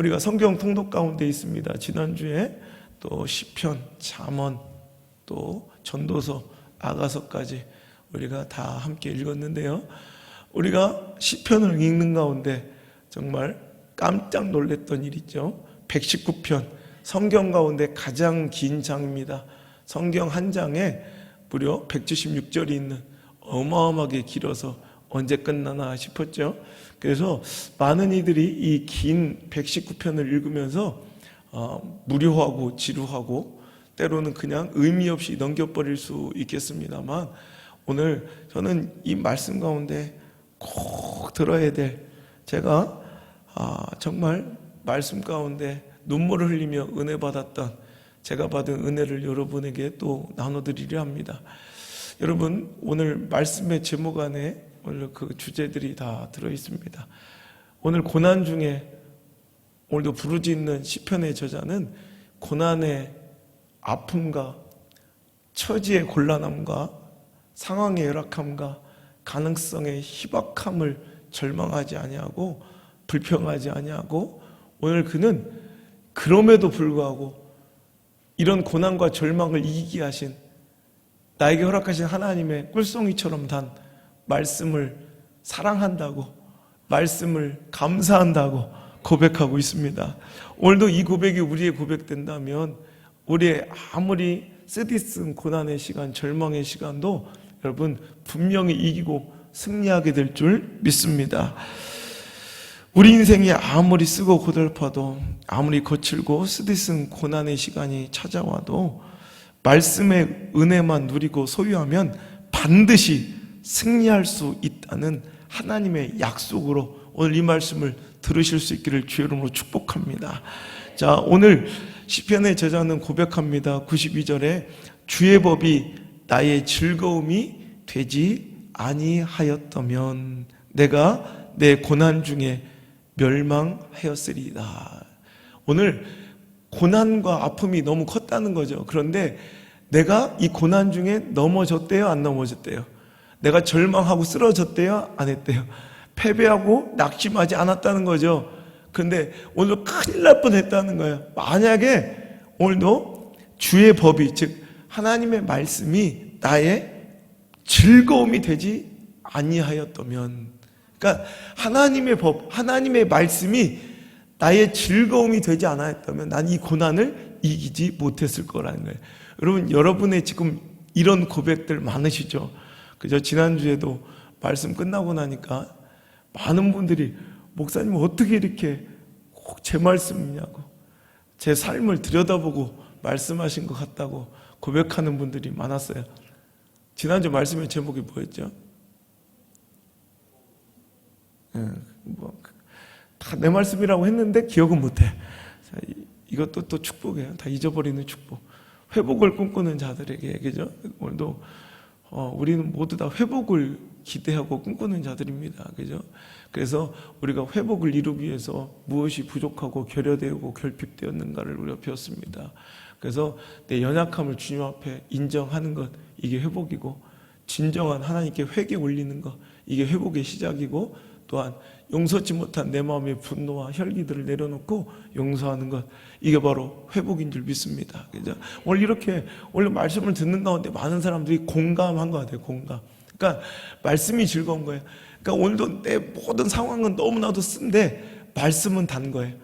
우리가 성경 통독 가운데 있습니다. 지난주에 또 시편, 잠언, 또 전도서, 아가서까지 우리가 다 함께 읽었는데요. 우리가 시편을 읽는 가운데 정말 깜짝 놀랐던 일 있죠. 119편, 성경 가운데 가장 긴 장입니다. 성경 한 장에 무려 176절이 있는, 어마어마하게 길어서 언제 끝나나 싶었죠. 그래서 많은 이들이 이 긴 119편을 읽으면서 무료하고 지루하고 때로는 그냥 의미 없이 넘겨버릴 수 있겠습니다만, 오늘 저는 이 말씀 가운데 꼭 들어야 될, 제가 정말 말씀 가운데 눈물을 흘리며 은혜 받았던, 제가 받은 은혜를 여러분에게 또 나눠드리려 합니다. 여러분, 오늘 말씀의 제목 안에 오늘 그 주제들이 다 들어있습니다. 오늘 고난 중에 오늘도 부르짖는 시편의 저자는 고난의 아픔과 처지의 곤란함과 상황의 열악함과 가능성의 희박함을 절망하지 아니하고 불평하지 아니하고, 오늘 그는 그럼에도 불구하고 이런 고난과 절망을 이기게 하신, 나에게 허락하신 하나님의 꿀송이처럼 단 말씀을 사랑한다고, 말씀을 감사한다고 고백하고 있습니다. 오늘도 이 고백이 우리의 고백된다면, 우리의 아무리 쓰디쓴 고난의 시간, 절망의 시간도 여러분 분명히 이기고 승리하게 될 줄 믿습니다. 우리 인생이 아무리 쓰고 고달파도, 아무리 거칠고 쓰디쓴 고난의 시간이 찾아와도 말씀의 은혜만 누리고 소유하면 반드시 승리할 수 있다는 하나님의 약속으로 오늘 이 말씀을 들으실 수 있기를 주의 이름으로 축복합니다. 자, 오늘 시편의 저자는 고백합니다. 92절에 주의 법이 나의 즐거움이 되지 아니하였다면 내가 내 고난 중에 멸망하였으리이다. 오늘 고난과 아픔이 너무 컸다는 거죠. 그런데 내가 이 고난 중에 넘어졌대요, 안 넘어졌대요? 내가 절망하고 쓰러졌대요, 안 했대요? 패배하고 낙심하지 않았다는 거죠. 그런데 오늘도 큰일 날 뻔했다는 거예요. 만약에 오늘도 주의 법이, 즉 하나님의 말씀이 나의 즐거움이 되지 아니하였다면, 그러니까 하나님의 법, 하나님의 말씀이 나의 즐거움이 되지 않았다면 난 이 고난을 이기지 못했을 거라는 거예요. 여러분, 여러분의 지금 이런 고백들 많으시죠? 그저 지난주에도 말씀 끝나고 나니까 많은 분들이, 목사님 어떻게 이렇게 꼭 제 말씀이냐고, 제 삶을 들여다보고 말씀하신 것 같다고 고백하는 분들이 많았어요. 지난주 말씀의 제목이 뭐였죠? 다 내 말씀이라고 했는데 기억은 못해. 자, 이것도 또 축복이에요. 다 잊어버리는 축복. 회복을 꿈꾸는 자들에게, 그죠? 오늘도 우리는 모두 다 회복을 기대하고 꿈꾸는 자들입니다. 그죠? 그래서 우리가 회복을 이루기 위해서 무엇이 부족하고 결여되고 결핍되었는가를 우리가 배웠습니다. 그래서 내 연약함을 주님 앞에 인정하는 것, 이게 회복이고, 진정한 하나님께 회개 올리는 것, 이게 회복의 시작이고, 또한 용서치 못한 내 마음의 분노와 혈기들을 내려놓고 용서하는 것, 이게 바로 회복인 줄 믿습니다. 그죠? 오늘 이렇게 오늘 말씀을 듣는 가운데 많은 사람들이 공감한 것 같아요. 공감. 그러니까 말씀이 즐거운 거예요. 그러니까 오늘도 내 모든 상황은 너무나도 쓴데 말씀은 단 거예요.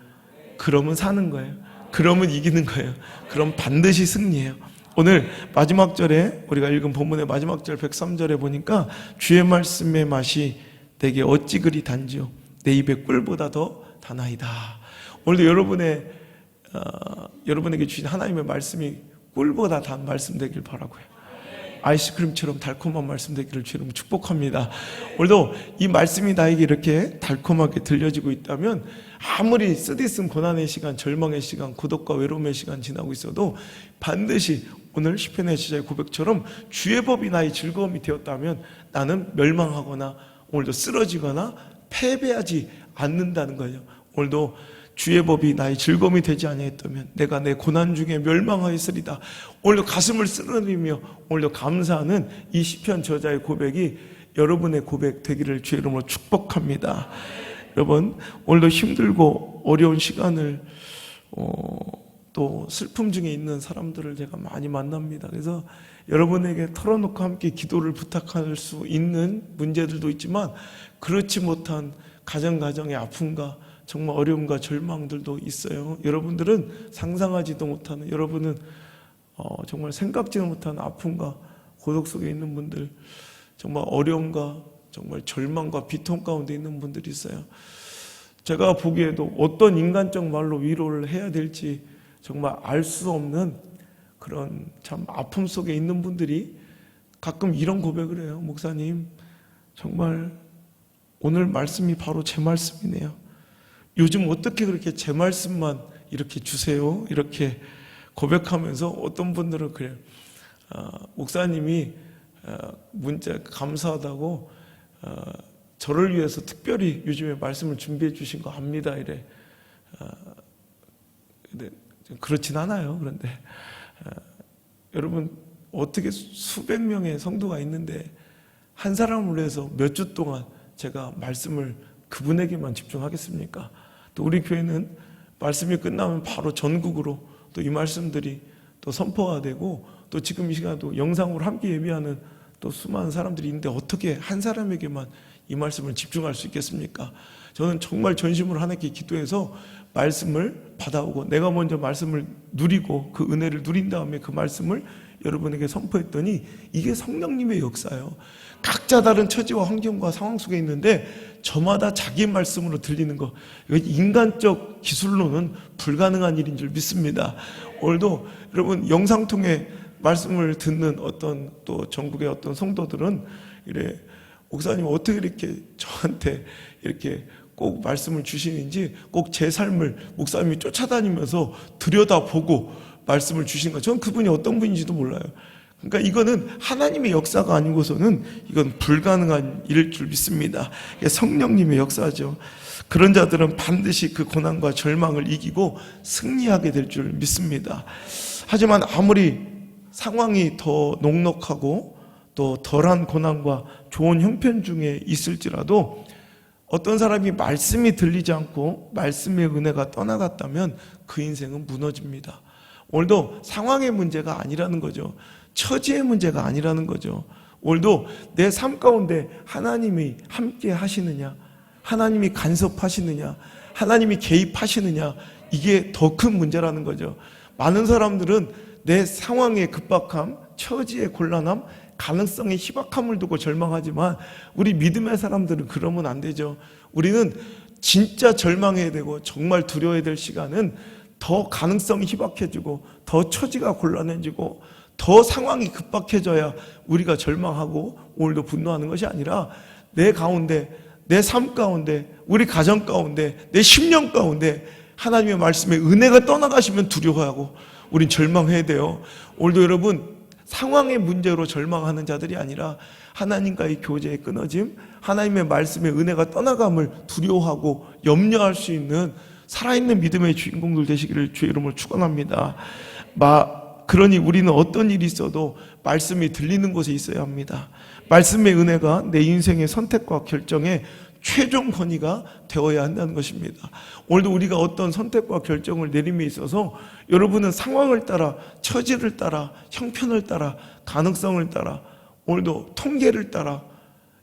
그러면 사는 거예요. 그러면 이기는 거예요. 그럼 반드시 승리해요. 오늘 마지막 절에, 우리가 읽은 본문의 마지막 절 103절에 보니까 주의 말씀의 맛이 내게 어찌 그리 단지요, 내 입에 꿀보다 더 다나이다. 오늘도 여러분에게 주신 하나님의 말씀이 꿀보다 단 말씀 되길 바라고요. 아이스크림처럼 달콤한 말씀 되기를 주님 축복합니다. 오늘도 이 말씀이 나에게 이렇게 달콤하게 들려지고 있다면, 아무리 쓰디쓴 고난의 시간, 절망의 시간, 고독과 외로움의 시간 지나고 있어도 반드시 오늘 시편의 저자의 고백처럼 주의 법이 나의 즐거움이 되었다면 나는 멸망하거나 오늘도 쓰러지거나 패배하지 않는다는 거예요. 오늘도 주의 법이 나의 즐거움이 되지 아니했다면 내가 내 고난 중에 멸망하였으리다. 오늘도 가슴을 쓰러뜨리며 오늘도 감사하는 이 시편 저자의 고백이 여러분의 고백 되기를 주의 이름으로 축복합니다. 여러분, 오늘도 힘들고 어려운 시간을 또 슬픔 중에 있는 사람들을 제가 많이 만납니다. 그래서 여러분에게 털어놓고 함께 기도를 부탁할 수 있는 문제들도 있지만 그렇지 못한 가정의 아픔과 정말 어려움과 절망들도 있어요. 여러분들은 상상하지도 못하는, 여러분은 정말 생각지도 못한 아픔과 고독 속에 있는 분들, 정말 어려움과 정말 절망과 비통 가운데 있는 분들이 있어요. 제가 보기에도 어떤 인간적 말로 위로를 해야 될지 정말 알 수 없는 그런 참 아픔 속에 있는 분들이 가끔 이런 고백을 해요. 목사님, 정말 오늘 말씀이 바로 제 말씀이네요. 요즘 어떻게 그렇게 제 말씀만 이렇게 주세요? 이렇게 고백하면서 어떤 분들은 그래요. 목사님이 문자 감사하다고 저를 위해서 특별히 요즘에 말씀을 준비해 주신 거 압니다. 이래. 근데 그렇진 않아요. 그런데 여러분, 어떻게 수백 명의 성도가 있는데 한 사람을 위해서 몇 주 동안 제가 말씀을 그분에게만 집중하겠습니까? 또 우리 교회는 말씀이 끝나면 바로 전국으로 또 이 말씀들이 또 선포가 되고 또 지금 이 시간도 영상으로 함께 예배하는 또 수많은 사람들이 있는데 어떻게 한 사람에게만 이 말씀을 집중할 수 있겠습니까? 저는 정말 전심으로 하나님께 기도해서 말씀을 받아오고 내가 먼저 말씀을 누리고 그 은혜를 누린 다음에 그 말씀을 여러분에게 선포했더니 이게 성령님의 역사예요. 각자 다른 처지와 환경과 상황 속에 있는데 저마다 자기 말씀으로 들리는 거, 인간적 기술로는 불가능한 일인 줄 믿습니다. 오늘도 여러분 영상 통해 말씀을 듣는 어떤 또 전국의 어떤 성도들은 이래, 목사님 어떻게 이렇게 저한테 이렇게 꼭 말씀을 주시는지 꼭 제 삶을 목사님이 쫓아다니면서 들여다보고 말씀을 주신 거, 저는 그분이 어떤 분인지도 몰라요. 그러니까 이거는 하나님의 역사가 아니고서는 이건 불가능한 일일 줄 믿습니다. 성령님의 역사죠. 그런 자들은 반드시 그 고난과 절망을 이기고 승리하게 될 줄 믿습니다. 하지만 아무리 상황이 더 녹록하고 또 덜한 고난과 좋은 형편 중에 있을지라도 어떤 사람이 말씀이 들리지 않고 말씀의 은혜가 떠나갔다면 그 인생은 무너집니다. 오늘도 상황의 문제가 아니라는 거죠. 처지의 문제가 아니라는 거죠. 오늘도 내 삶 가운데 하나님이 함께 하시느냐, 하나님이 간섭하시느냐, 하나님이 개입하시느냐, 이게 더 큰 문제라는 거죠. 많은 사람들은 내 상황의 급박함, 처지의 곤란함, 가능성의 희박함을 두고 절망하지만 우리 믿음의 사람들은 그러면 안 되죠. 우리는 진짜 절망해야 되고 정말 두려워야 될 시간은 더 가능성이 희박해지고 더 처지가 곤란해지고 더 상황이 급박해져야 우리가 절망하고 오늘도 분노하는 것이 아니라 내 가운데, 내 삶 가운데, 우리 가정 가운데, 내 심령 가운데 하나님의 말씀에 은혜가 떠나가시면 두려워하고 우린 절망해야 돼요. 오늘도 여러분 상황의 문제로 절망하는 자들이 아니라 하나님과의 교제의 끊어짐, 하나님의 말씀의 은혜가 떠나감을 두려워하고 염려할 수 있는 살아있는 믿음의 주인공들 되시기를 주의 이름으로 축원합니다. 그러니 우리는 어떤 일이 있어도 말씀이 들리는 곳에 있어야 합니다. 말씀의 은혜가 내 인생의 선택과 결정에 최종 권위가 되어야 한다는 것입니다. 오늘도 우리가 어떤 선택과 결정을 내림에 있어서 여러분은 상황을 따라, 처지를 따라, 형편을 따라, 가능성을 따라, 오늘도 통계를 따라,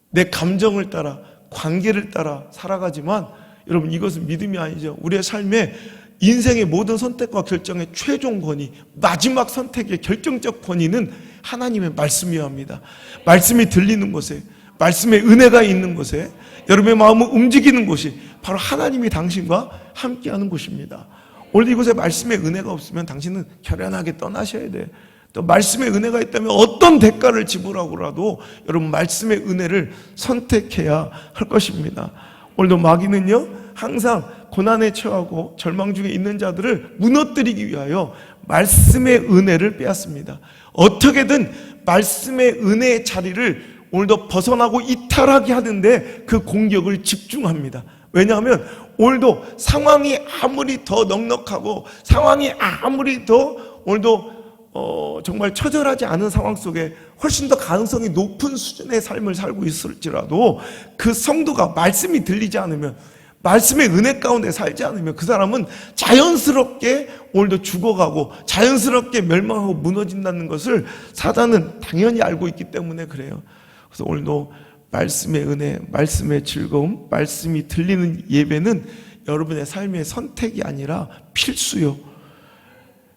내 감정을 따라, 관계를 따라 살아가지만 여러분 이것은 믿음이 아니죠. 우리의 삶에 인생의 모든 선택과 결정의 최종 권위, 마지막 선택의 결정적 권위는 하나님의 말씀이어야 합니다. 말씀이 들리는 곳에, 말씀의 은혜가 있는 곳에, 여러분의 마음을 움직이는 곳이 바로 하나님이 당신과 함께하는 곳입니다. 오늘 이곳에 말씀의 은혜가 없으면 당신은 결연하게 떠나셔야 돼. 또 말씀의 은혜가 있다면 어떤 대가를 지불하고라도 여러분 말씀의 은혜를 선택해야 할 것입니다. 오늘도 마귀는요 항상 고난에 처하고 절망 중에 있는 자들을 무너뜨리기 위하여 말씀의 은혜를 빼앗습니다. 어떻게든 말씀의 은혜의 자리를 오늘도 벗어나고 이탈하게 하는데 그 공격을 집중합니다. 왜냐하면 오늘도 상황이 아무리 더 넉넉하고 상황이 아무리 더 오늘도 정말 처절하지 않은 상황 속에 훨씬 더 가능성이 높은 수준의 삶을 살고 있을지라도 그 성도가 말씀이 들리지 않으면, 말씀의 은혜 가운데 살지 않으면 그 사람은 자연스럽게 오늘도 죽어가고 자연스럽게 멸망하고 무너진다는 것을 사단은 당연히 알고 있기 때문에 그래요. 그래서 오늘도 말씀의 은혜, 말씀의 즐거움, 말씀이 들리는 예배는 여러분의 삶의 선택이 아니라 필수요.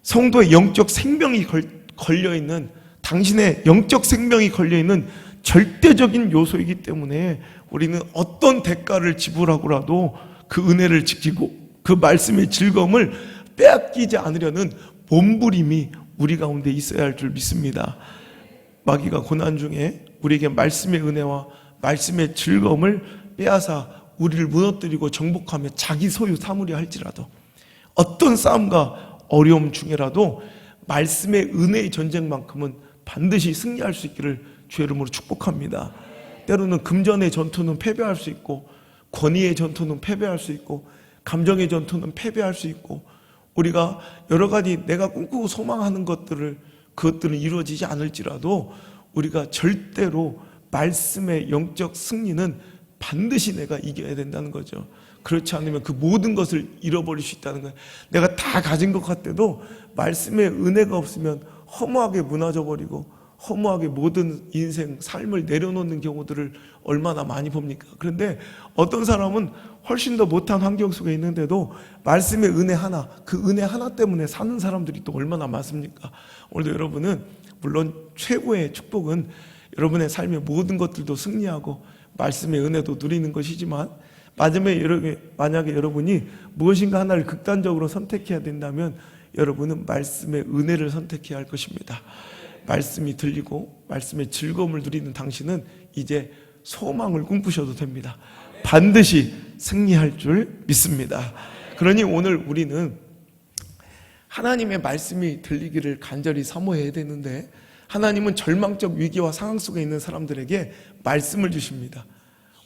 성도의 영적 생명이 걸려있는, 당신의 영적 생명이 걸려있는 절대적인 요소이기 때문에 우리는 어떤 대가를 지불하고라도 그 은혜를 지키고 그 말씀의 즐거움을 빼앗기지 않으려는 몸부림이 우리 가운데 있어야 할 줄 믿습니다. 마귀가 고난 중에 우리에게 말씀의 은혜와 말씀의 즐거움을 빼앗아 우리를 무너뜨리고 정복하며 자기 소유 삼으려 할지라도, 어떤 싸움과 어려움 중에라도 말씀의 은혜의 전쟁만큼은 반드시 승리할 수 있기를 주의 이름으로 축복합니다. 때로는 금전의 전투는 패배할 수 있고, 권위의 전투는 패배할 수 있고, 감정의 전투는 패배할 수 있고, 우리가 여러 가지 내가 꿈꾸고 소망하는 그것들은 이루어지지 않을지라도 우리가 절대로 말씀의 영적 승리는 반드시 내가 이겨야 된다는 거죠. 그렇지 않으면 그 모든 것을 잃어버릴 수 있다는 거예요. 내가 다 가진 것 같아도 말씀의 은혜가 없으면 허무하게 무너져 버리고 허무하게 모든 인생, 삶을 내려놓는 경우들을 얼마나 많이 봅니까? 그런데 어떤 사람은 훨씬 더 못한 환경 속에 있는데도 말씀의 은혜 하나, 그 은혜 하나 때문에 사는 사람들이 또 얼마나 많습니까? 오늘도 여러분은 물론 최고의 축복은 여러분의 삶의 모든 것들도 승리하고 말씀의 은혜도 누리는 것이지만, 만약에 여러분이 무엇인가 하나를 극단적으로 선택해야 된다면 여러분은 말씀의 은혜를 선택해야 할 것입니다. 말씀이 들리고 말씀의 즐거움을 누리는 당신은 이제 소망을 꿈꾸셔도 됩니다. 반드시 승리할 줄 믿습니다. 그러니 오늘 우리는 하나님의 말씀이 들리기를 간절히 사모해야 되는데, 하나님은 절망적 위기와 상황 속에 있는 사람들에게 말씀을 주십니다.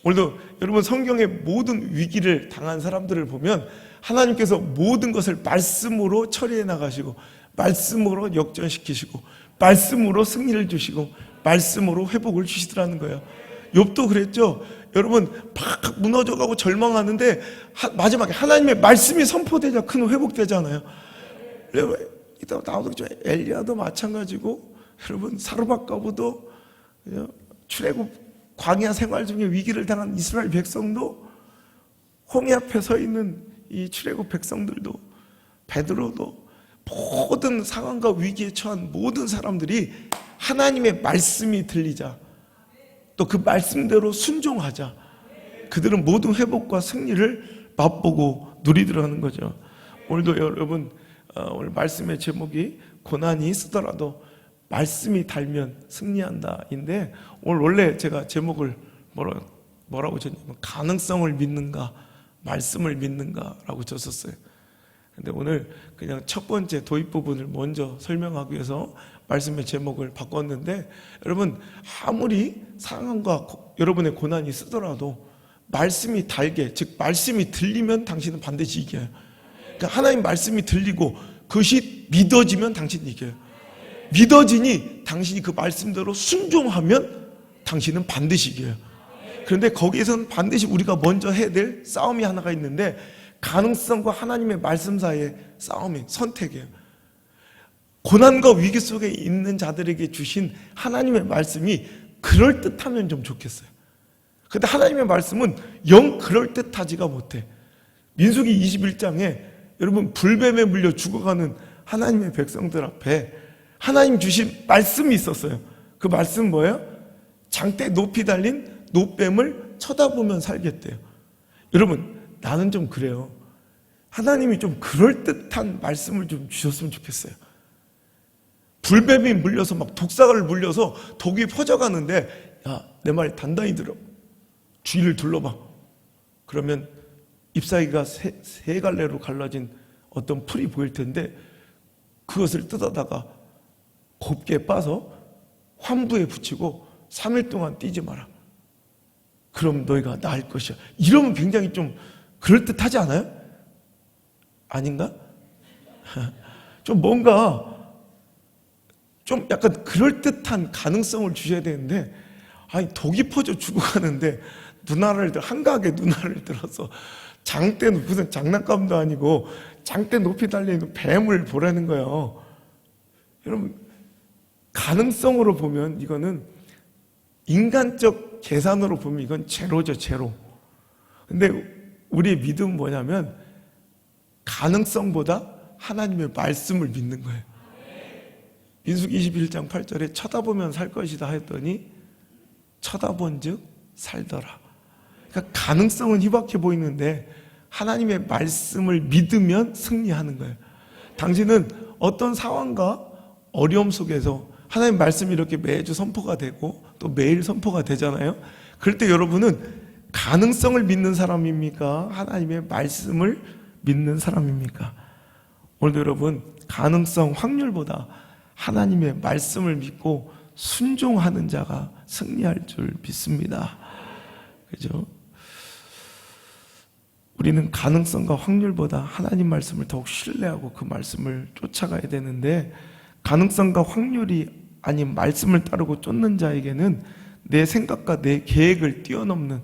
오늘도 여러분 성경의 모든 위기를 당한 사람들을 보면 하나님께서 모든 것을 말씀으로 처리해 나가시고, 말씀으로 역전시키시고, 말씀으로 승리를 주시고, 말씀으로 회복을 주시더라는 거예요. 욥도 그랬죠. 여러분 팍 무너져가고 절망하는데 마지막에 하나님의 말씀이 선포되자 큰 회복되잖아요. 이따 나오도 엘리야도 마찬가지고, 여러분 사르밧가보도, 출애굽 광야 생활 중에 위기를 당한 이스라엘 백성도, 홍해 앞에 서 있는 이 출애굽 백성들도, 베드로도, 모든 상황과 위기에 처한 모든 사람들이 하나님의 말씀이 들리자, 또 그 말씀대로 순종하자, 그들은 모든 회복과 승리를 맛보고 누리더라는 거죠. 오늘도 여러분 오늘 말씀의 제목이 고난이 쓰더라도 말씀이 달면 승리한다인데, 오늘 원래 제가 제목을 뭐라고 줬냐면 가능성을 믿는가 말씀을 믿는가라고 줬었어요. 근데 오늘 그냥 첫 번째 도입 부분을 먼저 설명하기 위해서 말씀의 제목을 바꿨는데, 여러분 아무리 상황과 여러분의 고난이 쓰더라도 말씀이 달게, 즉 말씀이 들리면 당신은 반드시 이겨요. 그러니까 하나님 말씀이 들리고 그것이 믿어지면 당신이 이겨요. 믿어지니 당신이 그 말씀대로 순종하면 당신은 반드시 이겨요. 그런데 거기에서는 반드시 우리가 먼저 해야 될 싸움이 하나가 있는데, 가능성과 하나님의 말씀 사이의 싸움이 선택이에요. 고난과 위기 속에 있는 자들에게 주신 하나님의 말씀이 그럴듯하면 좀 좋겠어요. 그런데 하나님의 말씀은 영 그럴듯하지가 못해. 민수기 21장에 여러분 불뱀에 물려 죽어가는 하나님의 백성들 앞에 하나님 주신 말씀이 있었어요. 그 말씀은 뭐예요? 장대 높이 달린 노뱀을 쳐다보면 살겠대요. 여러분 나는 좀 그래요. 하나님이 좀 그럴듯한 말씀을 좀 주셨으면 좋겠어요. 불뱀이 물려서 막 독사를 물려서 독이 퍼져가는데, 야, 내 말 단단히 들어. 주위를 둘러봐. 그러면 잎사귀가 세 갈래로 갈라진 어떤 풀이 보일 텐데, 그것을 뜯어다가 곱게 빠서 환부에 붙이고 3일 동안 뛰지 마라. 그럼 너희가 나을 것이야. 이러면 굉장히 좀 그럴듯하지 않아요? 아닌가? 좀 뭔가 좀 약간 그럴듯한 가능성을 주셔야 되는데, 아니 독이 퍼져 죽어가는데 한가하게 눈알을 들어서 장대 무슨 장난감도 아니고 장대 높이 달려있는 뱀을 보라는 거예요. 여러분, 가능성으로 보면 이거는 인간적 계산으로 보면 이건 제로죠, 제로. 근데 우리의 믿음은 뭐냐면 가능성보다 하나님의 말씀을 믿는 거예요. 민수기 21장 8절에 쳐다보면 살 것이다 했더니 쳐다본즉 살더라. 그러니까 가능성은 희박해 보이는데 하나님의 말씀을 믿으면 승리하는 거예요. 당신은 어떤 상황과 어려움 속에서 하나님 말씀이 이렇게 매주 선포가 되고 또 매일 선포가 되잖아요. 그럴 때 여러분은 가능성을 믿는 사람입니까? 하나님의 말씀을 믿는 사람입니까? 오늘도 여러분, 가능성, 확률보다 하나님의 말씀을 믿고 순종하는 자가 승리할 줄 믿습니다. 그죠? 우리는 가능성과 확률보다 하나님 말씀을 더욱 신뢰하고 그 말씀을 쫓아가야 되는데, 가능성과 확률이 아닌 말씀을 따르고 쫓는 자에게는 내 생각과 내 계획을 뛰어넘는,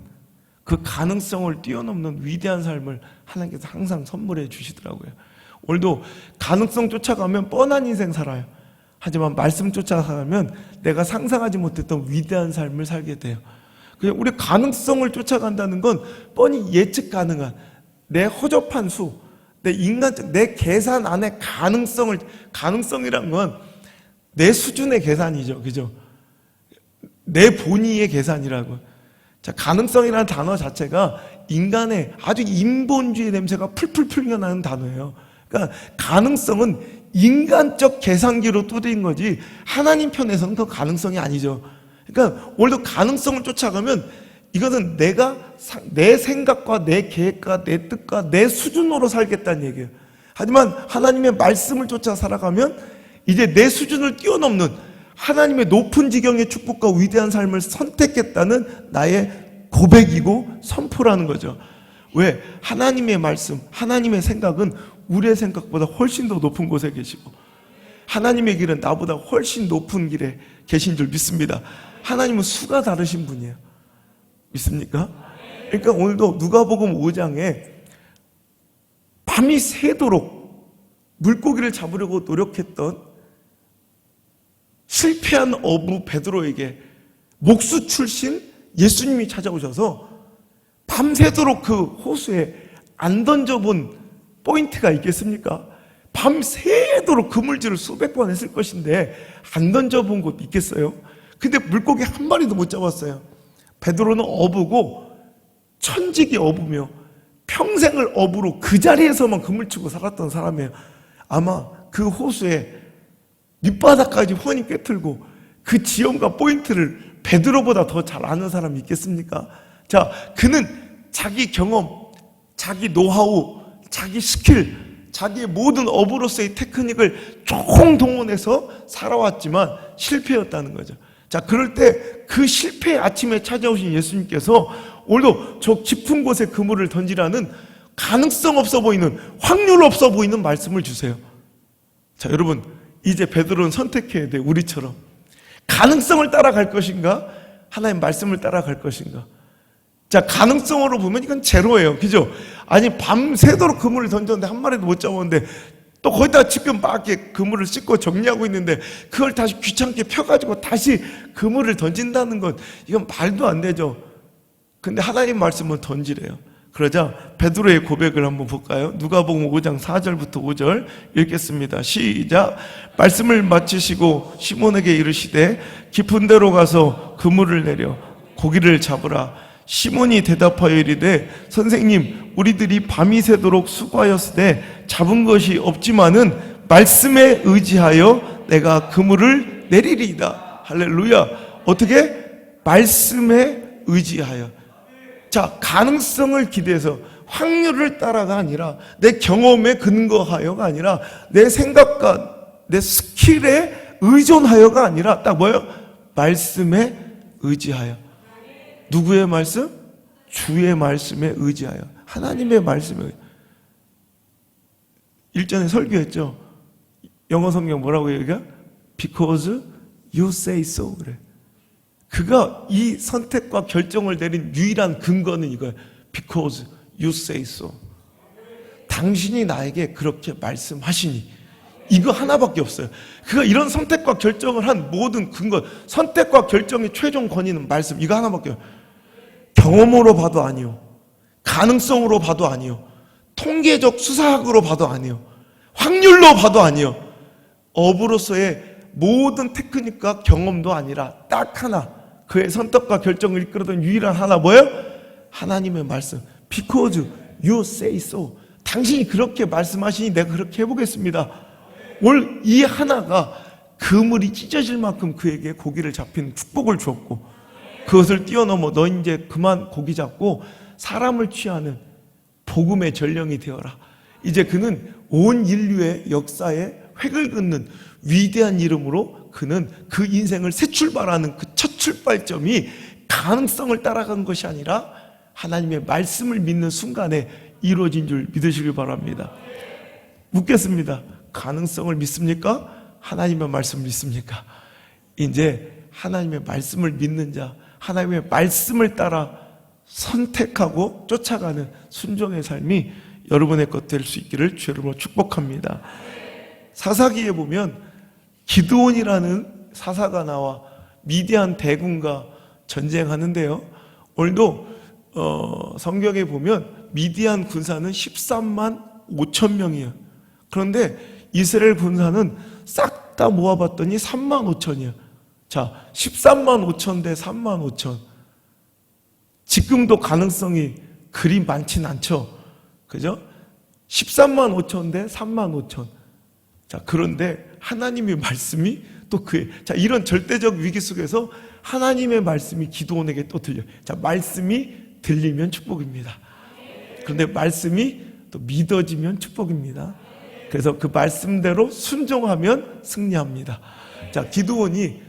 그 가능성을 뛰어넘는 위대한 삶을 하나님께서 항상 선물해 주시더라고요. 오늘도 가능성 쫓아가면 뻔한 인생 살아요. 하지만 말씀 쫓아가면 내가 상상하지 못했던 위대한 삶을 살게 돼요. 그냥 우리 가능성을 쫓아간다는 건 뻔히 예측 가능한 내 허접한 수, 내 인간적, 내 계산 안에 가능성이란 건 내 수준의 계산이죠. 그죠? 내 본의의 계산이라고. 자, 가능성이라는 단어 자체가 인간의 아주 인본주의 냄새가 풀풀 풍겨나는 단어예요. 그러니까 가능성은 인간적 계산기로 뚜드린 거지 하나님 편에서는 그 가능성이 아니죠. 그러니까 오늘도 가능성을 쫓아가면 이것은 내가 내 생각과 내 계획과 내 뜻과 내 수준으로 살겠다는 얘기예요. 하지만 하나님의 말씀을 쫓아 살아가면 이제 내 수준을 뛰어넘는 하나님의 높은 지경의 축복과 위대한 삶을 선택했다는 나의 고백이고 선포라는 거죠. 왜? 하나님의 말씀, 하나님의 생각은 우리의 생각보다 훨씬 더 높은 곳에 계시고 하나님의 길은 나보다 훨씬 높은 길에 계신 줄 믿습니다. 하나님은 수가 다르신 분이에요. 믿습니까? 그러니까 오늘도 누가복음 5장에 밤이 새도록 물고기를 잡으려고 노력했던 실패한 어부 베드로에게 목수 출신 예수님이 찾아오셔서 밤새도록 그 호수에 안 던져본 포인트가 있겠습니까? 밤새도록 그물질을 수백 번 했을 것인데 안 던져본 곳 있겠어요? 근데 물고기 한 마리도 못 잡았어요. 베드로는 어부고 천직이 어부며 평생을 어부로 그 자리에서만 그물 치고 살았던 사람이에요. 아마 그 호수에 밑바닥까지 훤히 꿰뚫고 그 지형과 포인트를 베드로보다 더 잘 아는 사람이 있겠습니까? 자, 그는 자기 경험, 자기 노하우, 자기 스킬, 자기의 모든 어부로서의 테크닉을 총동원해서 살아왔지만 실패였다는 거죠. 자, 그럴 때 그 실패의 아침에 찾아오신 예수님께서 오늘도 저 깊은 곳에 그물을 던지라는 가능성 없어 보이는, 확률 없어 보이는 말씀을 주세요. 자, 여러분, 이제 베드로는 선택해야 돼. 우리처럼 가능성을 따라갈 것인가, 하나님 말씀을 따라갈 것인가. 자, 가능성으로 보면 이건 제로예요. 그죠? 아니, 밤새도록 그물을 던졌는데 한 마리도 못 잡았는데 또 거기다 지금 막 이렇게 그물을 씻고 정리하고 있는데 그걸 다시 귀찮게 펴가지고 다시 그물을 던진다는 건 이건 말도 안 되죠. 근데 하나님 말씀은 던지래요. 그러자 베드로의 고백을 한번 볼까요? 누가복음 5장 4절부터 5절 읽겠습니다. 시작. 말씀을 마치시고 시몬에게 이르시되 깊은 데로 가서 그물을 내려 고기를 잡으라. 시몬이 대답하여 이르되 선생님, 우리들이 밤이 새도록 수고하였으되 잡은 것이 없지만은 말씀에 의지하여 내가 그물을 내리리이다. 할렐루야. 어떻게? 말씀에 의지하여. 자, 가능성을 기대해서 확률을 따라가 아니라 내 경험에 근거하여가 아니라 내 생각과 내 스킬에 의존하여가 아니라 딱 뭐예요? 말씀에 의지하여. 누구의 말씀? 주의 말씀에 의지하여. 하나님의 말씀에. 일전에 설교했죠. 영어 성경 뭐라고 얘기해요? Because you say so. 그래. 그가 이 선택과 결정을 내린 유일한 근거는 이거예요. Because you say so. 당신이 나에게 그렇게 말씀하시니. 이거 하나밖에 없어요. 그가 이런 선택과 결정을 한 모든 근거, 선택과 결정의 최종 권위는 말씀, 이거 하나밖에 없어요. 경험으로 봐도 아니요, 가능성으로 봐도 아니요, 통계적 수사학으로 봐도 아니요, 확률로 봐도 아니요, 업으로서의 모든 테크닉과 경험도 아니라 딱 하나, 그의 선택과 결정을 이끌어던 유일한 하나, 뭐예요? 하나님의 말씀. Because you say so. 당신이 그렇게 말씀하시니 내가 그렇게 해보겠습니다. 오늘 이 하나가 그물이 찢어질 만큼 그에게 고기를 잡히는 축복을 주었고, 그것을 뛰어넘어 너 이제 그만 고기 잡고 사람을 취하는 복음의 전령이 되어라. 이제 그는 온 인류의 역사에 획을 긋는 위대한 이름으로 그는 그 인생을 새 출발하는 그 첫 출발점이 가능성을 따라간 것이 아니라 하나님의 말씀을 믿는 순간에 이루어진 줄 믿으시길 바랍니다. 묻겠습니다. 가능성을 믿습니까? 하나님의 말씀을 믿습니까? 이제 하나님의 말씀을 믿는 자, 하나님의 말씀을 따라 선택하고 쫓아가는 순종의 삶이 여러분의 것 될 수 있기를 주의 이름으로 축복합니다. 사사기에 보면 기드온이라는 사사가 나와 미디안 대군과 전쟁하는데요. 오늘도 성경에 보면 미디안 군사는 13만 5천 명이에요. 그런데 이스라엘 군사는 싹 다 모아봤더니 3만 5천이에요. 자, 13만 5천 대 3만 5천. 지금도 가능성이 그리 많진 않죠. 그죠? 13만 5천 대 3만 5천. 자, 그런데 하나님의 말씀이 또 자, 이런 절대적 위기 속에서 하나님의 말씀이 기드온에게 또 들려요. 자, 말씀이 들리면 축복입니다. 그런데 말씀이 또 믿어지면 축복입니다. 그래서 그 말씀대로 순종하면 승리합니다. 자, 기드온이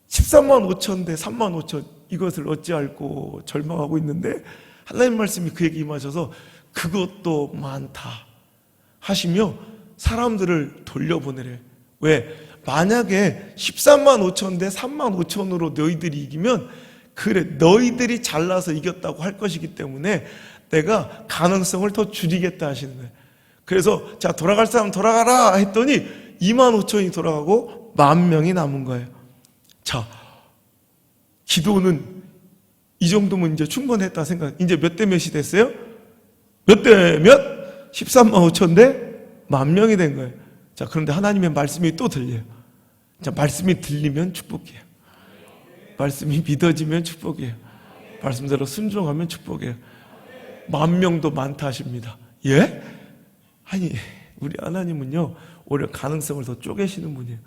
13만 5천 대 3만 5천, 이것을 어찌할꼬 절망하고 있는데 하나님 말씀이 그에게 임하셔서 그것도 많다 하시며 사람들을 돌려보내래요. 왜? 만약에 13만 5천 대 3만 5천으로 너희들이 이기면 그래, 너희들이 잘나서 이겼다고 할 것이기 때문에 내가 가능성을 더 줄이겠다 하시는 거예요. 그래서 자, 돌아갈 사람 돌아가라 했더니 2만 5천이 돌아가고 10,000명이 남은 거예요. 자, 기도는 이 정도면 이제 충분했다 생각. 이제 몇 대 몇이 됐어요? 몇 대 몇? 13만 5천 대 10,000명이 된 거예요. 자, 그런데 하나님의 말씀이 또 들려요. 자, 말씀이 들리면 축복이에요. 말씀이 믿어지면 축복이에요. 말씀대로 순종하면 축복이에요. 10,000명도 많다 하십니다. 예? 아니, 우리 하나님은요, 오히려 가능성을 더 쪼개시는 분이에요.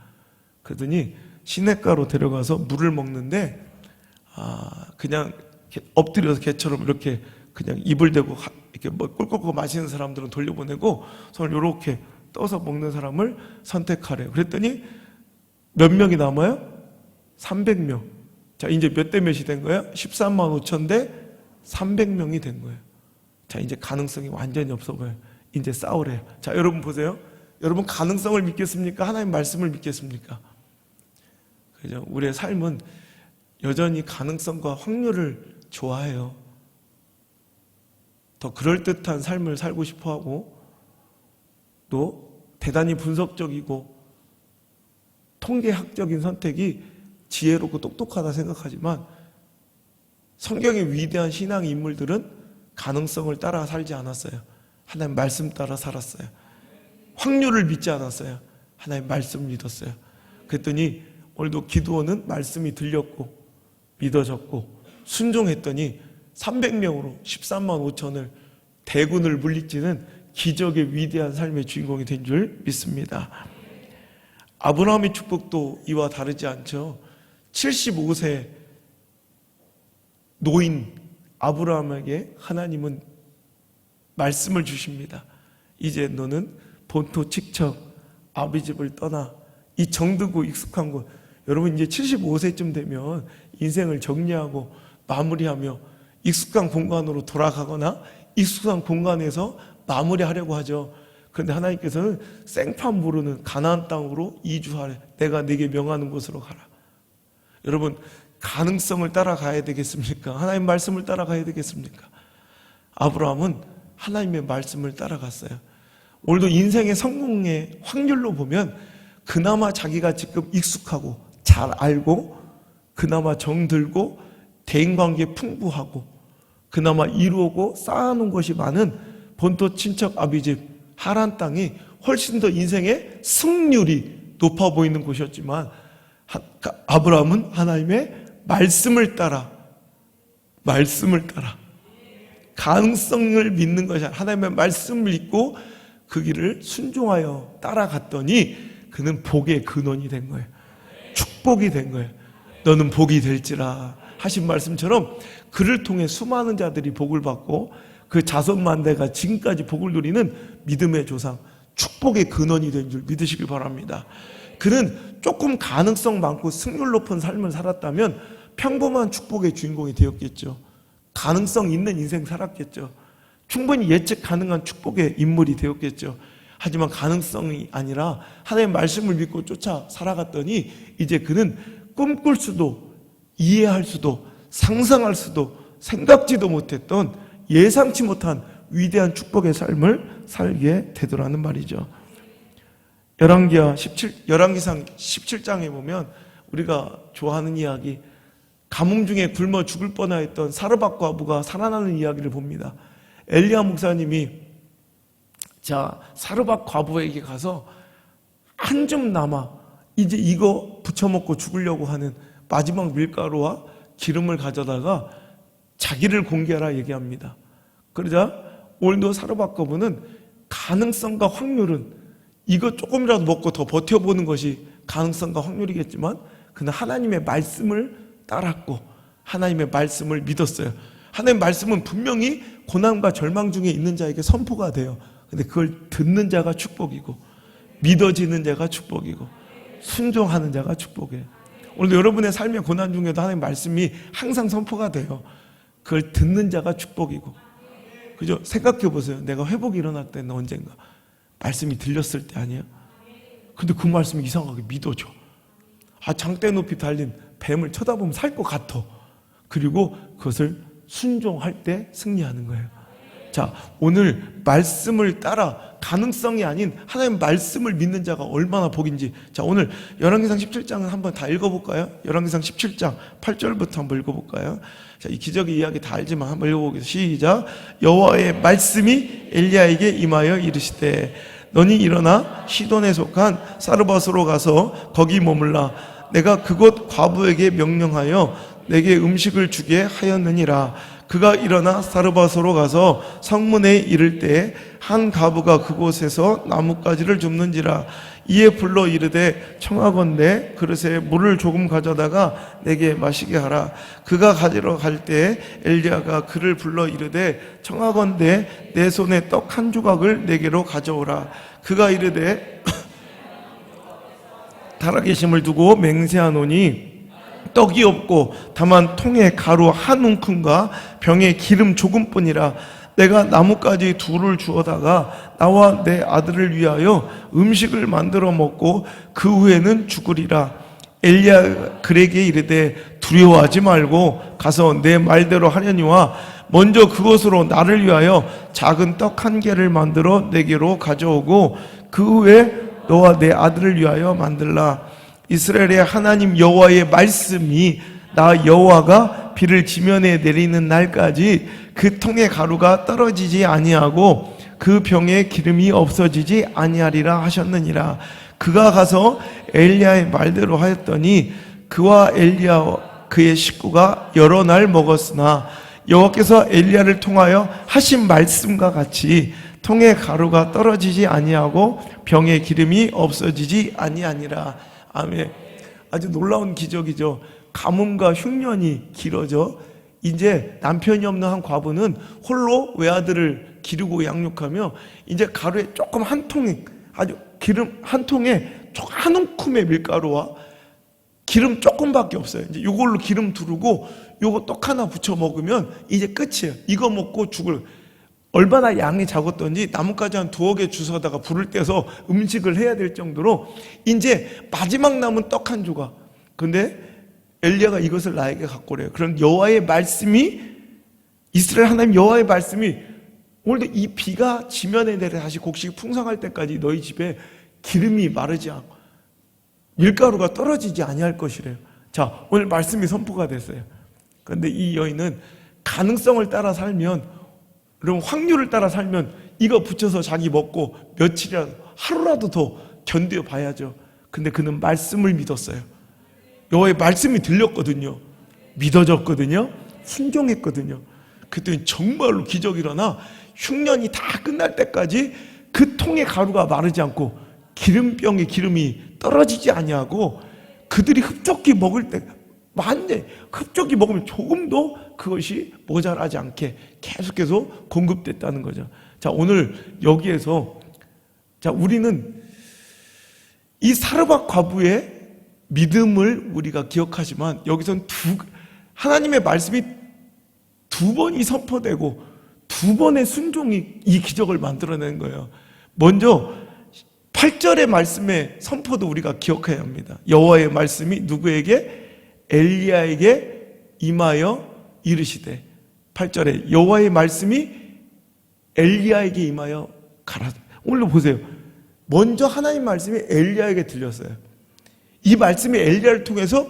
그러더니 시냇가로 데려가서 물을 먹는데, 그냥 엎드려서 개처럼 이렇게 그냥 입을 대고 이렇게 뭐 꿀꺽꿀꺽 마시는 사람들은 돌려보내고 손을 이렇게 떠서 먹는 사람을 선택하래요. 그랬더니 몇 명이 남아요? 300명. 자, 이제 몇 대 몇이 된 거예요? 13만 5천 대 300명이 된 거예요. 자, 이제 가능성이 완전히 없어 보여요. 이제 싸우래요. 자, 여러분 보세요. 여러분 가능성을 믿겠습니까? 하나님 말씀을 믿겠습니까? 그죠? 우리의 삶은 여전히 가능성과 확률을 좋아해요. 더 그럴듯한 삶을 살고 싶어 하고, 또 대단히 분석적이고 통계학적인 선택이 지혜롭고 똑똑하다 생각하지만 성경의 위대한 신앙 인물들은 가능성을 따라 살지 않았어요. 하나님 말씀 따라 살았어요. 확률을 믿지 않았어요. 하나님 말씀 믿었어요. 그랬더니 오늘도 기드온은 말씀이 들렸고 믿어졌고 순종했더니 300명으로 13만 5천을 대군을 물리치는 기적의 위대한 삶의 주인공이 된 줄 믿습니다. 아브라함의 축복도 이와 다르지 않죠. 75세 노인 아브라함에게 하나님은 말씀을 주십니다. 이제 너는 본토 직접 아비 집을 떠나 이 정드고 익숙한 곳. 여러분 이제 75세쯤 되면 인생을 정리하고 마무리하며 익숙한 공간으로 돌아가거나 익숙한 공간에서 마무리하려고 하죠. 그런데 하나님께서는 생판 모르는 가나안 땅으로 이주하래. 내가 네게 명하는 곳으로 가라. 여러분 가능성을 따라가야 되겠습니까? 하나님 말씀을 따라가야 되겠습니까? 아브라함은 하나님의 말씀을 따라갔어요. 오늘도 인생의 성공의 확률로 보면 그나마 자기가 지금 익숙하고 잘 알고 그나마 정들고 대인관계 풍부하고 그나마 이루고 쌓아놓은 것이 많은 본토 친척 아비집 하란 땅이 훨씬 더 인생의 승률이 높아 보이는 곳이었지만 아브라함은 하나님의 말씀을 따라 가능성을 믿는 것이 아니라 하나님의 말씀을 믿고 그 길을 순종하여 따라갔더니 그는 복의 근원이 된 거예요. 축복이 된 거예요. 너는 복이 될지라 하신 말씀처럼 그를 통해 수많은 자들이 복을 받고 그 자손만대가 지금까지 복을 누리는 믿음의 조상, 축복의 근원이 된 줄 믿으시길 바랍니다. 그는 조금 가능성 많고 승률 높은 삶을 살았다면 평범한 축복의 주인공이 되었겠죠. 가능성 있는 인생 살았겠죠. 충분히 예측 가능한 축복의 인물이 되었겠죠. 하지만 가능성이 아니라 하나님의 말씀을 믿고 쫓아 살아갔더니 이제 그는 꿈꿀 수도 이해할 수도 상상할 수도 생각지도 못했던 예상치 못한 위대한 축복의 삶을 살게 되더라는 말이죠. 열왕기상 17장에 보면 우리가 좋아하는 이야기, 가뭄 중에 굶어 죽을 뻔하였던 사르밧 과부가 살아나는 이야기를 봅니다. 엘리야 목사님이 사르밧 과부에게 가서 한 줌 남아 이제 이거 부쳐 먹고 죽으려고 하는 마지막 밀가루와 기름을 가져다가 자기를 공개하라 얘기합니다. 그러자 오늘도 사르밧 과부는 가능성과 확률은 이거 조금이라도 먹고 더 버텨보는 것이 가능성과 확률이겠지만 그는 하나님의 말씀을 따랐고 하나님의 말씀을 믿었어요. 하나님의 말씀은 분명히 고난과 절망 중에 있는 자에게 선포가 돼요. 근데 그걸 듣는 자가 축복이고 믿어지는 자가 축복이고 순종하는 자가 축복이에요. 오늘도 여러분의 삶의 고난 중에도 하나님의 말씀이 항상 선포가 돼요. 그걸 듣는 자가 축복이고, 그죠? 생각해 보세요. 내가 회복이 일어날 때는 언젠가 말씀이 들렸을 때 아니에요? 근데 그 말씀이 이상하게 믿어져. 장대 높이 달린 뱀을 쳐다보면 살 것 같아. 그리고 그것을 순종할 때 승리하는 거예요. 자, 오늘 말씀을 따라 가능성이 아닌 하나님의 말씀을 믿는 자가 얼마나 복인지. 자, 오늘 열왕기상 17장은 한번 다 읽어볼까요? 열왕기상 17장 8절부터 한번 읽어볼까요? 자, 이 기적의 이야기 다 알지만 한번 읽어보겠습니다. 시작. 여호와의 말씀이 엘리야에게 임하여 이르시되 너니 일어나 시돈에 속한 사르밧으로 가서 거기 머물라. 내가 그곳 과부에게 명령하여 내게 음식을 주게 하였느니라. 그가 일어나 사르밧으로 가서 성문에 이를 때 한 과부가 그곳에서 나뭇가지를 줍는지라. 이에 불러 이르되 청하건대 그릇에 물을 조금 가져다가 내게 마시게 하라. 그가 가지러 갈 때 엘리야가 그를 불러 이르되 청하건대 내 손에 떡 한 조각을 내게로 가져오라. 그가 이르되 살아계심을 두고 맹세하노니 떡이 없고 다만 통에 가루 한 움큼과 병에 기름 조금뿐이라. 내가 나뭇가지 둘을 주어다가 나와 내 아들을 위하여 음식을 만들어 먹고 그 후에는 죽으리라. 엘리야 그에게 이르되 두려워하지 말고 가서 내 말대로 하려니와 먼저 그것으로 나를 위하여 작은 떡 한 개를 만들어 내게로 가져오고 그 후에 너와 내 아들을 위하여 만들라. 이스라엘의 하나님 여호와의 말씀이 나 여호와가 비를 지면에 내리는 날까지 그 통의 가루가 떨어지지 아니하고 그 병에 기름이 없어지지 아니하리라 하셨느니라. 그가 가서 엘리야의 말대로 하였더니 그와 엘리야와 그의 식구가 여러 날 먹었으나 여호와께서 엘리야를 통하여 하신 말씀과 같이 통의 가루가 떨어지지 아니하고 병에 기름이 없어지지 아니하니라. 아멘. 아주 놀라운 기적이죠. 가뭄과 흉년이 길어져 이제 남편이 없는 한 과부는 홀로 외아들을 기르고 양육하며 이제 가루에 조금 한 통에 아주 기름 한 통에 한 움큼의 밀가루와 기름 조금밖에 없어요. 이제 이걸로 기름 두르고 요거 떡 하나 부쳐 먹으면 이제 끝이에요. 이거 먹고 죽을. 얼마나 양이 작았던지 나뭇가지 한 2개 주워다가 불을 떼서 음식을 해야 될 정도로 이제 마지막 남은 떡 한 조각. 근데 엘리야가 이것을 나에게 갖고 오래요. 그럼 여호와의 말씀이 이스라엘 하나님 여호와의 말씀이 오늘도 이 비가 지면에 내려 다시 곡식이 풍성할 때까지 너희 집에 기름이 마르지 않고 밀가루가 떨어지지 아니할 것이래요. 자, 오늘 말씀이 선포가 됐어요. 그런데 이 여인은 가능성을 따라 살면, 그럼 확률을 따라 살면 이거 붙여서 자기 먹고 며칠이라도 하루라도 더 견뎌 봐야죠. 근데 그는 말씀을 믿었어요. 여호와의 말씀이 들렸거든요. 믿어졌거든요. 순종했거든요. 그랬더니 정말로 기적이 일어나 흉년이 다 끝날 때까지 그 통의 가루가 마르지 않고 기름병의 기름이 떨어지지 아니하고 그들이 흡족히 먹을 때 만약 흡족히 먹으면 조금도 그것이 모자라지 않게 계속해서 공급됐다는 거죠. 자, 오늘 여기에서 자, 우리는 이 사르밧 과부의 믿음을 우리가 기억하지만 여기서는 하나님의 말씀이 두 번이 선포되고 두 번의 순종이 이 기적을 만들어낸 거예요. 먼저 8절의 말씀의 선포도 우리가 기억해야 합니다. 여호와의 말씀이 누구에게? 엘리야에게 임하여 이르시되, 8절에 여호와의 말씀이 엘리야에게 임하여 가라. 오늘 보세요. 먼저 하나님 말씀이 엘리야에게 들렸어요. 이 말씀이 엘리야를 통해서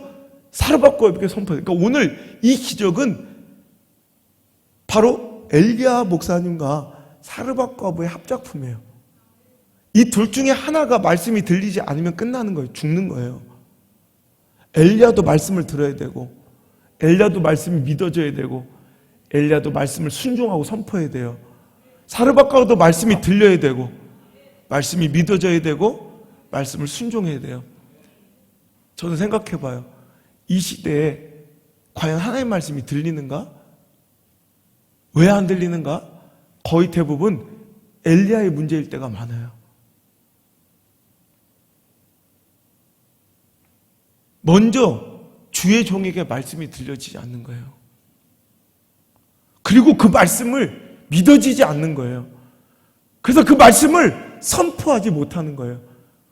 사르밧 과부에게 선포돼요. 그러니까 오늘 이 기적은 바로 엘리야 목사님과 사르밧 과부의 합작품이에요. 이 둘 중에 하나가 말씀이 들리지 않으면 끝나는 거예요. 죽는 거예요. 엘리야도 말씀을 들어야 되고, 엘리야도 말씀이 믿어져야 되고, 엘리야도 말씀을 순종하고 선포해야 돼요. 사르밧 과부도 말씀이 들려야 되고, 말씀이 믿어져야 되고, 말씀을 순종해야 돼요. 저는 생각해 봐요. 이 시대에 과연 하나님의 말씀이 들리는가? 왜 안 들리는가? 거의 대부분 엘리야의 문제일 때가 많아요. 먼저 주의 종에게 말씀이 들려지지 않는 거예요. 그리고 그 말씀을 믿어지지 않는 거예요. 그래서 그 말씀을 선포하지 못하는 거예요.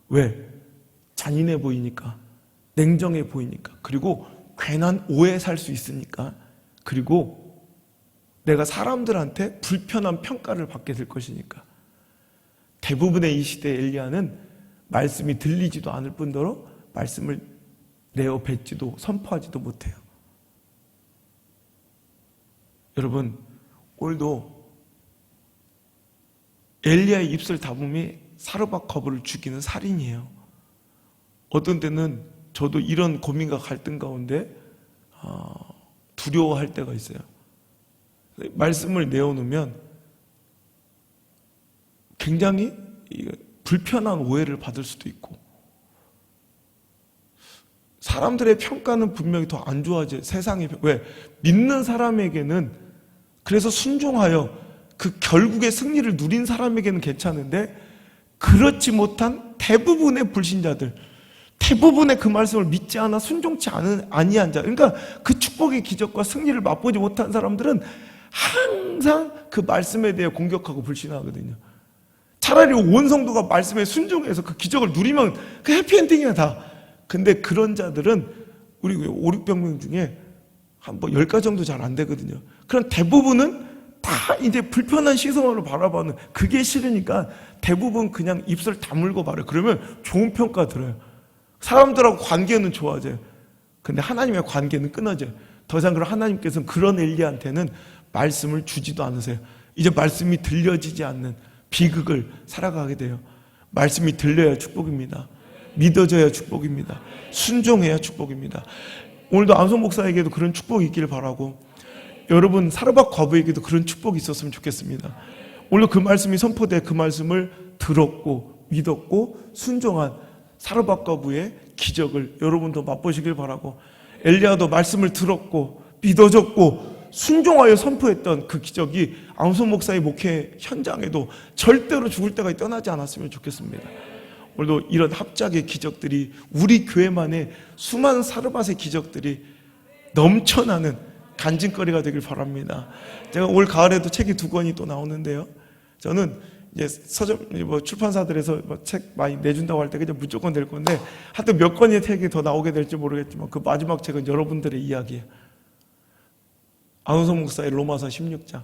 왜? 잔인해 보이니까, 냉정해 보이니까, 그리고 괜한 오해 살 수 있으니까, 그리고 내가 사람들한테 불편한 평가를 받게 될 것이니까. 대부분의 이 시대 엘리야는 말씀이 들리지도 않을 뿐더러 말씀을 내어 뱉지도 선포하지도 못해요. 여러분, 오늘도 엘리야의 입술 다툼이 사르밧 과부를 죽이는 살인이에요. 어떤 때는 저도 이런 고민과 갈등 가운데 두려워할 때가 있어요. 말씀을 내어놓으면 굉장히 불편한 오해를 받을 수도 있고, 사람들의 평가는 분명히 더 안 좋아져요. 세상이. 왜? 믿는 사람에게는, 그래서 순종하여 그 결국의 승리를 누린 사람에게는 괜찮은데, 그렇지 못한 대부분의 불신자들, 대부분의 그 말씀을 믿지 않아 순종치 아니한 자, 그러니까 그 축복의 기적과 승리를 맛보지 못한 사람들은 항상 그 말씀에 대해 공격하고 불신하거든요. 차라리 온 성도가 말씀에 순종해서 그 기적을 누리면 그 해피엔딩이야 다. 근데 그런 자들은 우리 5, 600명 중에 한 10가지 정도 잘 안 되거든요. 그럼 대부분은 다 이제 불편한 시선으로 바라보는, 그게 싫으니까 대부분 그냥 입술 다물고 말해요. 그러면 좋은 평가 들어요. 사람들하고 관계는 좋아져요. 근데 하나님의 관계는 끊어져요. 더 이상 그럼 하나님께서는 그런 엘리야한테는 말씀을 주지도 않으세요. 이제 말씀이 들려지지 않는 비극을 살아가게 돼요. 말씀이 들려야 축복입니다. 믿어져야 축복입니다. 순종해야 축복입니다. 오늘도 안성 목사에게도 그런 축복이 있기를 바라고, 여러분 사르밧 과부에게도 그런 축복이 있었으면 좋겠습니다. 오늘 그 말씀이 선포돼 그 말씀을 들었고 믿었고 순종한 사르밧 과부의 기적을 여러분도 맛보시길 바라고, 엘리야도 말씀을 들었고 믿어졌고 순종하여 선포했던 그 기적이 안성 목사의 목회 현장에도 절대로 죽을 때까지 떠나지 않았으면 좋겠습니다. 오늘도 이런 합작의 기적들이, 우리 교회만의 수많은 사르밧의 기적들이 넘쳐나는 간증거리가 되길 바랍니다. 제가 올 가을에도 책이 2권이 또 나오는데요. 저는 이제 서점, 출판사들에서 책 많이 내준다고 할 때 그냥 무조건 될 건데, 하여튼 몇 권의 책이 더 나오게 될지 모르겠지만 그 마지막 책은 여러분들의 이야기예요. 안우성 목사의 로마서 16장.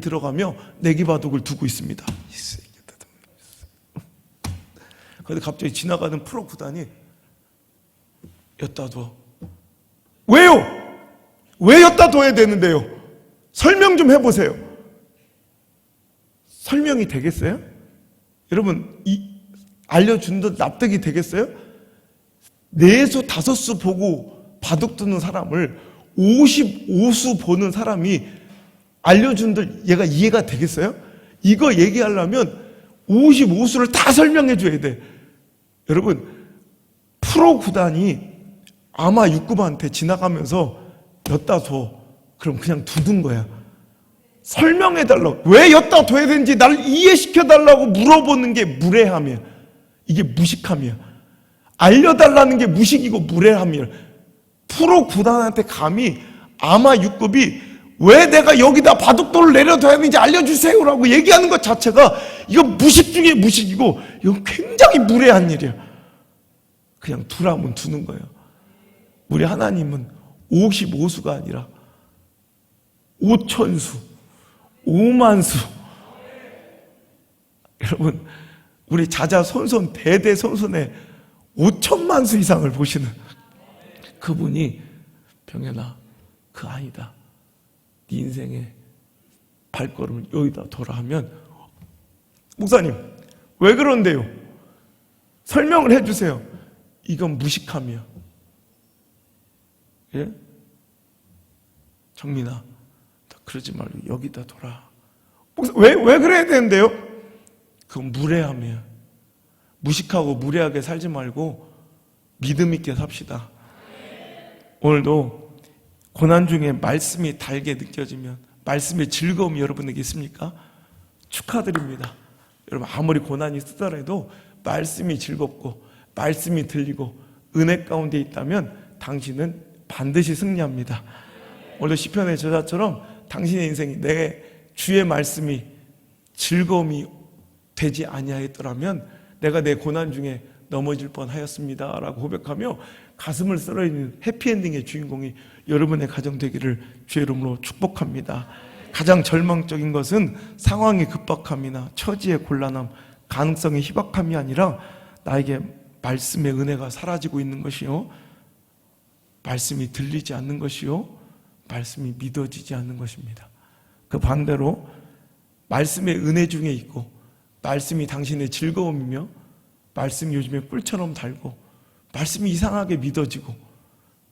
들어가며 내기 바둑을 두고 있습니다. 그런데 갑자기 지나가는 프로 구단이 엿다 둬. 왜요? 왜 엿다 둬야 되는데요? 설명 좀 해보세요. 설명이 되겠어요? 여러분, 알려준다 납득이 되겠어요? 4수 5수 보고 바둑 두는 사람을 55수 보는 사람이 알려준들 얘가 이해가 되겠어요? 이거 얘기하려면 55수를 다 설명해 줘야 돼. 여러분, 프로 구단이 아마 6급한테 지나가면서 엿다 둬. 그럼 그냥 두는 거야. 설명해 달라고. 왜 엿다 둬야 되는지 나를 이해시켜 달라고 물어보는 게 무례함이야. 이게 무식함이야. 알려달라는 게 무식이고 무례함이야. 프로 구단한테 감히 아마 6급이 왜 내가 여기다 바둑돌을 내려둬야 되는지 알려주세요라고 얘기하는 것 자체가 이거 무식 중에 무식이고 이건 굉장히 무례한 일이야. 그냥 두라면 두는 거예요. 우리 하나님은 55수가 아니라 5천수, 5만수. 여러분, 우리 자자손손 대대손손의 5천만수 이상을 보시는 그분이 병현아, 그 아이다. 네 인생의 발걸음을 여기다 둬라 하면, 목사님 왜 그런데요? 설명을 해주세요. 이건 무식함이야. 예? 정민아, 그러지 말고 여기다 둬라. 목사, 왜 그래야 되는데요? 그건 무례함이야. 무식하고 무례하게 살지 말고 믿음 있게 삽시다. 오늘도 고난 중에 말씀이 달게 느껴지면, 말씀의 즐거움이 여러분에게 있습니까? 축하드립니다. 여러분, 아무리 고난이 쓰더라도 말씀이 즐겁고 말씀이 들리고 은혜 가운데 있다면 당신은 반드시 승리합니다. 오늘 시편의 저자처럼 당신의 인생이 내 주의 말씀이 즐거움이 되지 아니하였더라면 내가 내 고난 중에 넘어질 뻔하였습니다 라고 고백하며 가슴을 썰어있는 해피엔딩의 주인공이 여러분의 가정 되기를 주의 이름으로 축복합니다. 가장 절망적인 것은 상황의 급박함이나 처지의 곤란함, 가능성의 희박함이 아니라 나에게 말씀의 은혜가 사라지고 있는 것이요, 말씀이 들리지 않는 것이요, 말씀이 믿어지지 않는 것입니다. 그 반대로 말씀의 은혜 중에 있고 말씀이 당신의 즐거움이며 말씀이 요즘에 꿀처럼 달고 말씀이 이상하게 믿어지고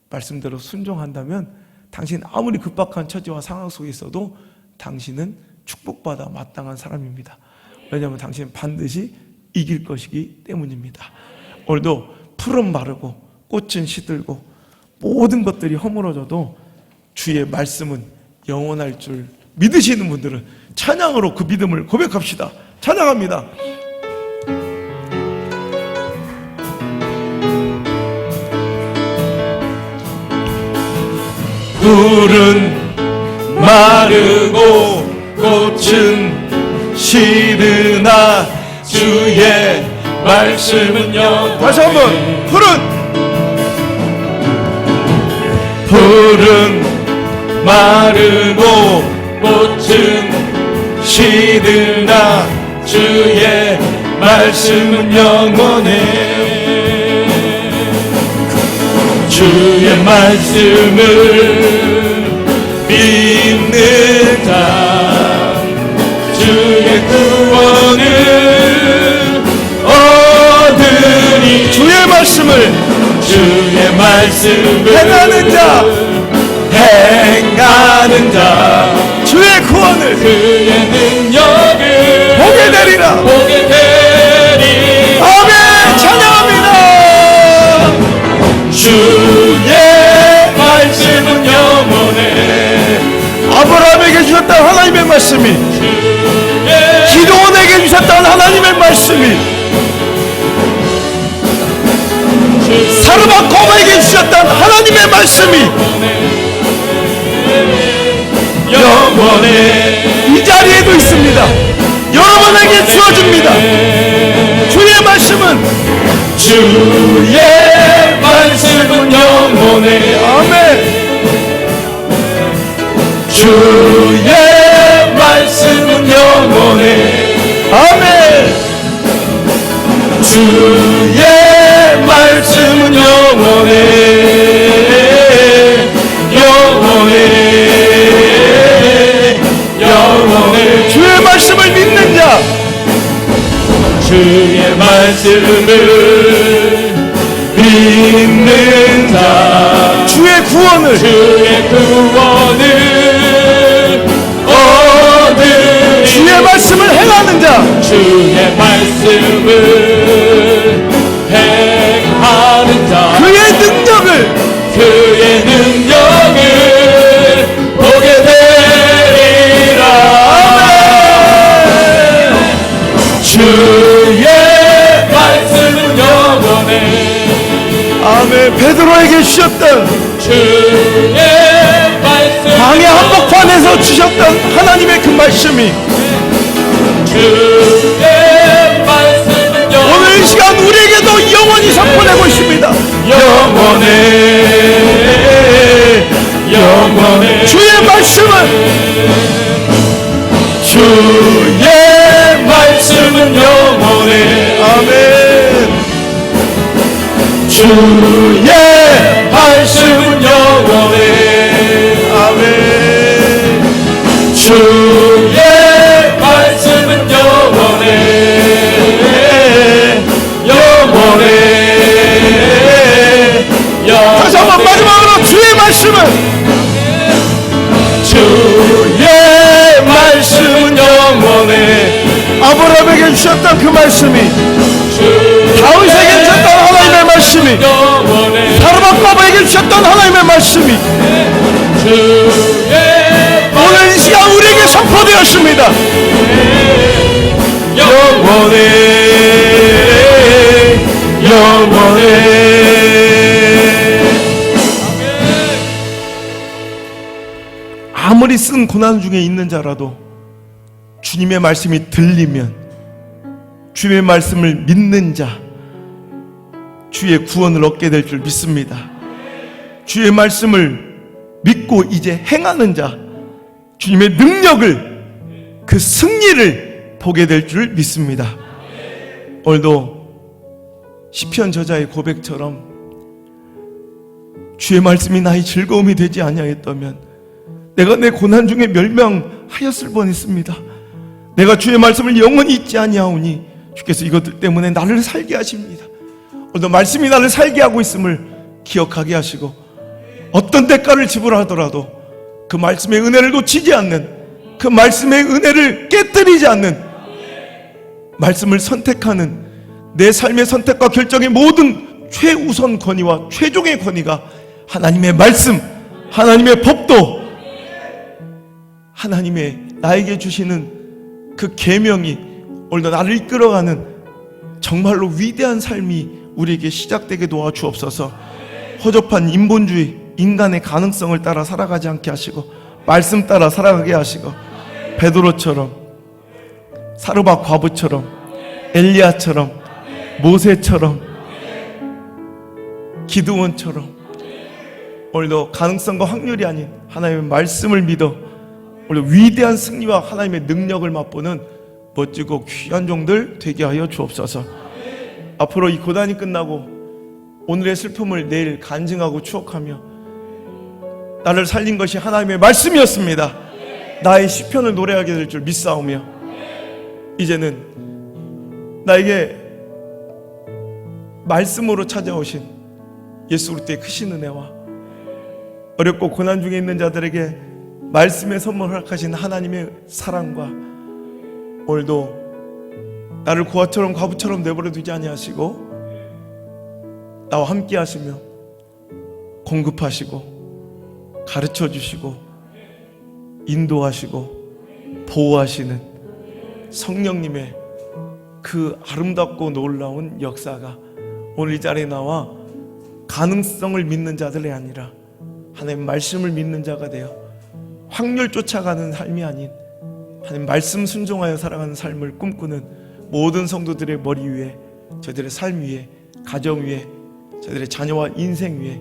말씀대로 순종한다면 당신 아무리 급박한 처지와 상황 속에 있어도 당신은 축복받아 마땅한 사람입니다. 왜냐하면 당신은 반드시 이길 것이기 때문입니다. 오늘도 풀은 마르고 꽃은 시들고 모든 것들이 허물어져도 주의 말씀은 영원할 줄 믿으시는 분들은 찬양으로 그 믿음을 고백합시다. 찬양합니다. 풀은 마르고 꽃은 시드나 주의 말씀은 영원해. 다시 한번. 풀은 마르고 꽃은 시드나 주의 말씀은 영원해. 주의 말씀을 믿는 자 주의 구원을 얻으리. 주의 말씀을 행하는 자 주의 구원을 그의 능력을 보게 되리라. 아멘. 찬양합니다. 주의 말씀은 영원해. 아브라함에게 주셨던 하나님의 말씀이, 기도원에게 주셨던 하나님의 말씀이, 사르밧곰에게 주셨던 하나님의 말씀이 영원해. 이 자리에도 있습니다. 여러분에게 주어집니다. 주의 말씀은 영원해. 아멘. 주의 말씀은 영원해. 아멘. 주의 말씀은 영원해. 주의 말씀을 믿는 자, 주의 말씀을 믿는 자 주의 구원을 얻으리. 주의 말씀을 행하는 자, 주의 말씀을 행하는 자 그의 능력을 보게 되리라. 주의 말씀은 영원해. 아멘. 베드로에게 주셨던, 주의 말씀 광야 한복판에서 주셨던 하나님의 그 말씀이 주의 말씀은 오늘 이 시간 우리에게도 영원히 선포되고 있습니다. 영원해. 영원해 주의 말씀은 주의 말씀은 영원해 아멘. 주의 말씀은 영원해 아멘. 주의 말씀은 영원해 영원해 다시 한번 마지막으로 주의 말씀은 주의 말씀은 영원해 아브라함에게 주셨던 그 말씀이 다윗에게 주셨던 하나님의 말씀이 사르밧바바에게 주셨던 하나님의 말씀이 오늘 이 시간 우리에게 선포되었습니다. 영원해 영원해 아무리 쓴 고난 중에 있는 자라도 주님의 말씀이 들리면 주의 말씀을 믿는 자 주의 구원을 얻게 될 줄 믿습니다. 주의 말씀을 믿고 이제 행하는 자 주님의 능력을 그 승리를 보게 될 줄 믿습니다. 오늘도 시편 저자의 고백처럼 주의 말씀이 나의 즐거움이 되지 아니하였다면 내가 내 고난 중에 멸망하였을 뻔했습니다. 내가 주의 말씀을 영원히 잊지 아니하오니 주께서 이것들 때문에 나를 살게 하십니다. 오늘도 말씀이 나를 살게 하고 있음을 기억하게 하시고 어떤 대가를 지불하더라도 그 말씀의 은혜를 놓치지 않는 그 말씀의 은혜를 깨뜨리지 않는 말씀을 선택하는 내 삶의 선택과 결정의 모든 최우선 권위와 최종의 권위가 하나님의 말씀, 하나님의 법도 하나님의 나에게 주시는 그 계명이 오늘도 나를 이끌어가는 정말로 위대한 삶이 우리에게 시작되게 도와주옵소서. 허접한 인본주의, 인간의 가능성을 따라 살아가지 않게 하시고 말씀 따라 살아가게 하시고 베드로처럼 사르밧 과부처럼 엘리야처럼 모세처럼 기드온처럼 오늘도 가능성과 확률이 아닌 하나님의 말씀을 믿어 오늘 위대한 승리와 하나님의 능력을 맛보는 멋지고 귀한 종들 되게 하여 주옵소서. 앞으로 이 고난이 끝나고 오늘의 슬픔을 내일 간증하고 추억하며 나를 살린 것이 하나님의 말씀이었습니다. 나의 시편을 노래하게 될 줄 믿사오며 이제는 나에게 말씀으로 찾아오신 예수 그리스도의 크신 은혜와 어렵고 고난 중에 있는 자들에게 말씀의 선물 허락하신 하나님의 사랑과 오늘도 나를 고아처럼 과부처럼 내버려 두지 아니하시고 나와 함께 하시며 공급하시고 가르쳐 주시고 인도하시고 보호하시는 성령님의 그 아름답고 놀라운 역사가 오늘 이 자리에 나와 가능성을 믿는 자들이 아니라 하나님 말씀을 믿는 자가 되어 확률 쫓아가는 삶이 아닌 하나님 말씀 순종하여 살아가는 삶을 꿈꾸는 모든 성도들의 머리 위에, 저들의 삶 위에, 가정 위에, 저들의 자녀와 인생 위에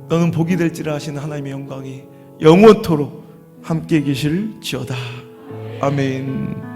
너는 복이 될지라 하시는 하나님의 영광이 영원토록 함께 계실지어다. 아멘.